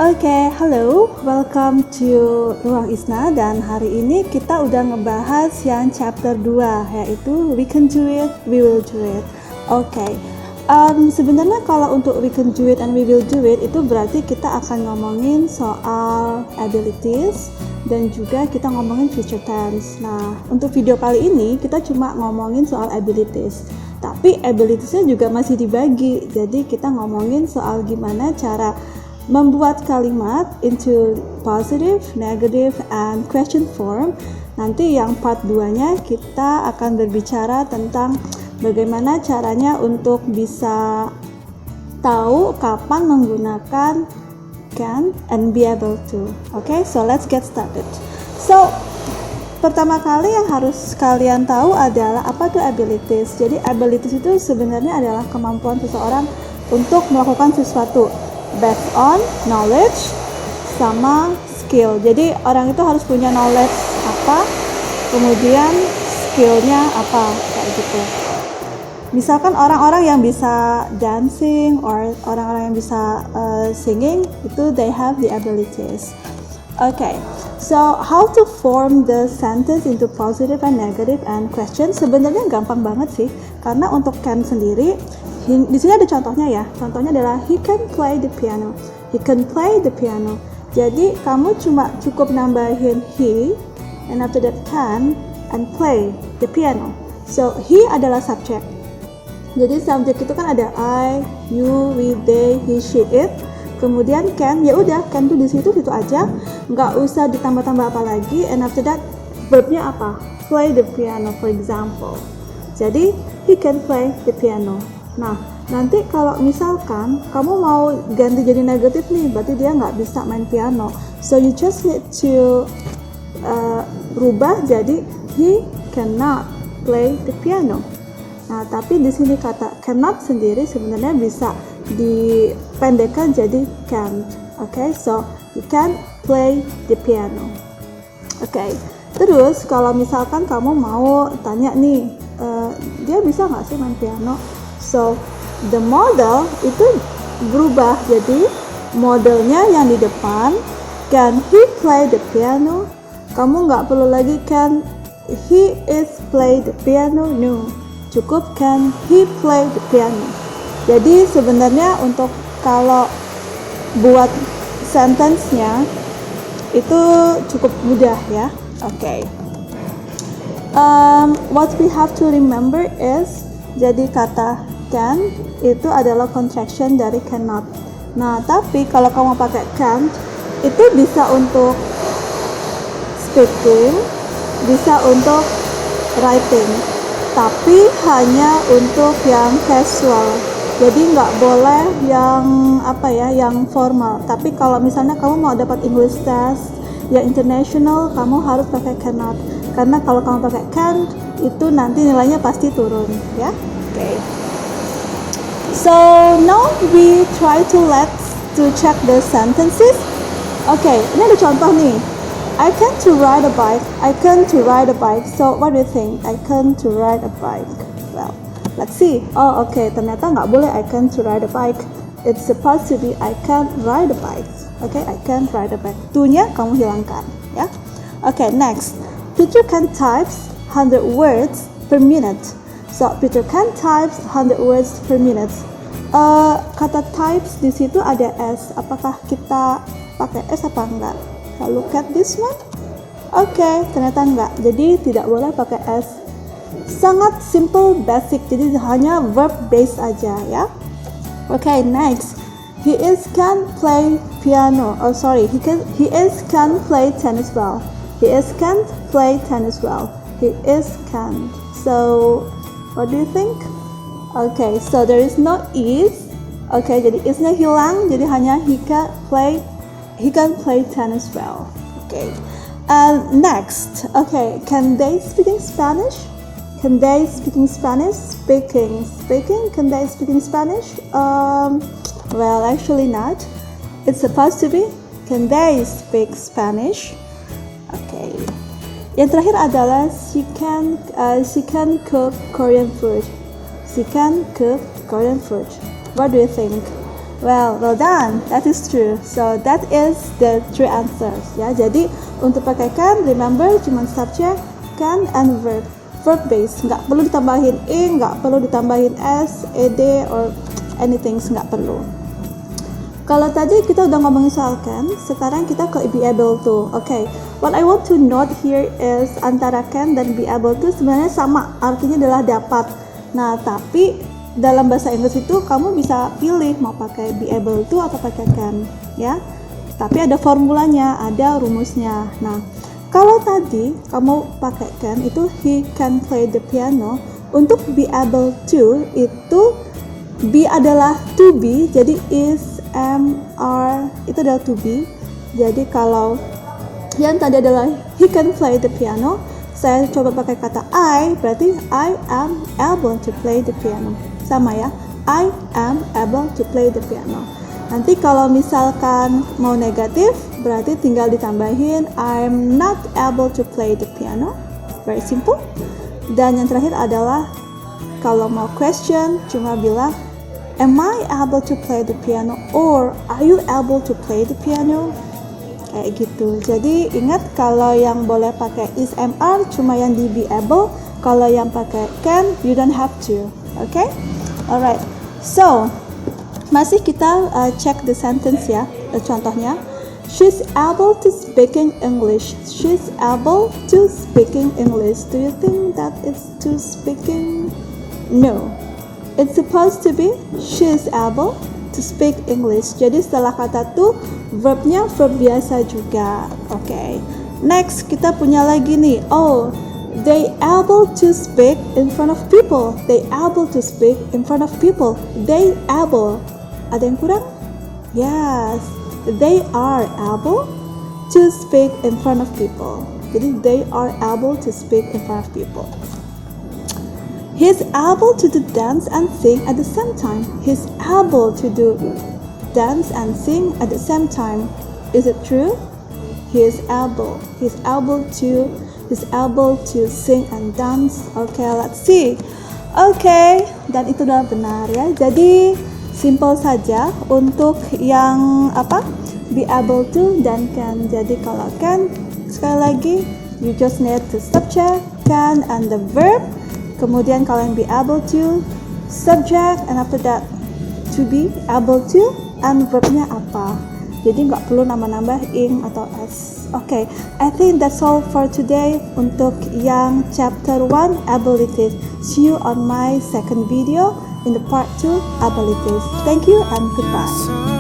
Oke, halo, welcome to Ruang Isna, dan hari ini kita udah ngebahas yang chapter 2, yaitu We Can Do It, We Will Do It. Oke, sebenarnya kalau untuk We Can Do It and We Will Do It itu berarti kita akan ngomongin soal abilities dan juga kita ngomongin future tense. Nah, untuk video kali ini kita cuma ngomongin soal abilities, tapi abilitiesnya juga masih dibagi, jadi kita ngomongin soal gimana cara membuat kalimat into positive, negative, and question form. Nanti yang part 2-nya kita akan berbicara tentang bagaimana caranya untuk bisa tahu kapan menggunakan can and be able to. Okay, so let's get started. So, pertama kali yang harus kalian tahu adalah apa itu abilities. Jadi abilities itu sebenarnya adalah kemampuan seseorang untuk melakukan sesuatu based on knowledge sama skill. Jadi orang itu harus punya knowledge apa, kemudian skillnya apa, kayak gitu. Misalkan orang-orang yang bisa dancing or orang-orang yang bisa singing, itu they have the abilities. Okay, so how to form the sentence into positive and negative and question? Sebenarnya gampang banget sih, karena untuk can sendiri di sini ada contohnya ya. Contohnya adalah he can play the piano. He can play the piano. Jadi kamu cuma cukup nambahin he and after that can and play the piano. So he adalah subjek. Jadi subjek itu kan ada I, you, we, they, he, she, it. Kemudian can, ya udah can tuh di situ aja, nggak usah ditambah-tambah apa lagi. And after that verbnya apa? Play the piano, for example. Jadi he can play the piano. Nah, nanti kalau misalkan kamu mau ganti jadi negatif nih, berarti dia nggak bisa main piano. So you just need to rubah jadi he cannot play the piano. Nah, tapi di sini kata cannot sendiri sebenarnya bisa dipendekkan jadi can't. Okay, so you can't play the piano. Okay, terus kalau misalkan kamu mau tanya nih, dia bisa nggak sih main piano? So, the model itu berubah jadi modelnya yang di depan, can he play the piano? Kamu nggak perlu lagi can he is play the piano, no. Cukup can he play the piano. Jadi sebenarnya untuk kalau buat sentence-nya itu cukup mudah ya. Okay. What we have to remember is, jadi kata can itu adalah contraction dari cannot. Nah, tapi kalau kamu pakai can't, itu bisa untuk speaking, bisa untuk writing, tapi hanya untuk yang casual. Jadi nggak boleh yang yang formal. Tapi kalau misalnya kamu mau dapat English test yang international, kamu harus pakai cannot. Karena kalau kamu pakai can't, itu nanti nilainya pasti turun, ya. Okay. So now we try to check the sentences. Okay, ini ada contoh nih. I can to ride a bike. I can to ride a bike. So what do you think? I can to ride a bike. Well, let's see. Oh, okay. Ternyata nggak boleh I can to ride a bike. It's supposed to be I can ride a bike. Okay, I can ride a bike. To-nya kamu hilangkan, ya. Okay, next. Peter can types 100 words per minute. So Peter can types 100 words per minute. Kata types di situ ada s. Apakah kita pakai s apa enggak? Look at this one. Okay, ternyata enggak. Jadi tidak boleh pakai s. Sangat simple, basic. Jadi hanya verb based aja ya. Okay, next. He is can play piano. Oh sorry, he is can play tennis well. He is can't play tennis well. He is can. So what do you think? Okay, so there is no is. Okay, jadi is-nya hilang, jadi hanya he can play tennis well. Okay. And next, okay, can they speaking Spanish? Can they speaking Spanish? Speaking. Can they speaking Spanish? Well, actually not. It's supposed to be can they speak Spanish? Okay. Yang terakhir adalah she can cook Korean food. She can cook Korean food. What do you think? Well done. That is true. So that is the three answers. Ya, jadi untuk pakai can, remember cuma subject, can, and verb. Verb base, nggak perlu ditambahin ing, nggak perlu ditambahin s, ed, or anything, nggak perlu. Kalau tadi kita udah ngomongin soal can, sekarang kita ke be able to. Okay, what I want to note here is antara can dan be able to sebenarnya sama, artinya adalah dapat. Nah, tapi dalam bahasa Inggris itu kamu bisa pilih mau pakai be able to atau pakai can, ya. Tapi ada formulanya, ada rumusnya. Nah, kalau tadi kamu pakai can itu he can play the piano. Untuk be able to itu be adalah to be, jadi is, am, are itu adalah to be. Jadi kalau yang tadi adalah he can play the piano, saya coba pakai kata I, berarti I am able to play the piano. Sama ya, I am able to play the piano. Nanti kalau misalkan mau negatif, berarti tinggal ditambahin I'm not able to play the piano. Very simple. Dan yang terakhir adalah kalau mau question, cuma bilang am I able to play the piano or are you able to play the piano? Kayak gitu. Jadi ingat kalau yang boleh pakai is, am, are cuma yang di be able. Kalau yang pakai can, you don't have to. Okay? Alright. So, masih kita check the sentence ya, contohnya. She's able to speaking English. She's able to speaking English. Do you think that is to speaking? No. It's supposed to be she's able to speak English. Jadi setelah kata to, verbnya verb biasa juga. Okay. Next kita punya lagi nih. Oh, they able to speak in front of people. They able to speak in front of people. They able. Ada yang kurang? Yes. They are able to speak in front of people. Jadi they are able to speak in front of people. He's able to do dance and sing at the same time. He's able to do dance and sing at the same time. Is it true? He is able. He's able to sing and dance. Okay, let's see. Okay, dan itu adalah benar ya. Jadi simple saja untuk yang be able to dan can. Jadi kalau can, sekali lagi you just need to subject, can, and the verb. Kemudian kalau yang be able to, subject, and after that to be able to, and verbnya apa. Jadi nggak perlu nambah-nambah ing atau s. Okay, I think that's all for today untuk yang chapter 1 abilities. See you on my second video in the part 2 abilities. Thank you and goodbye.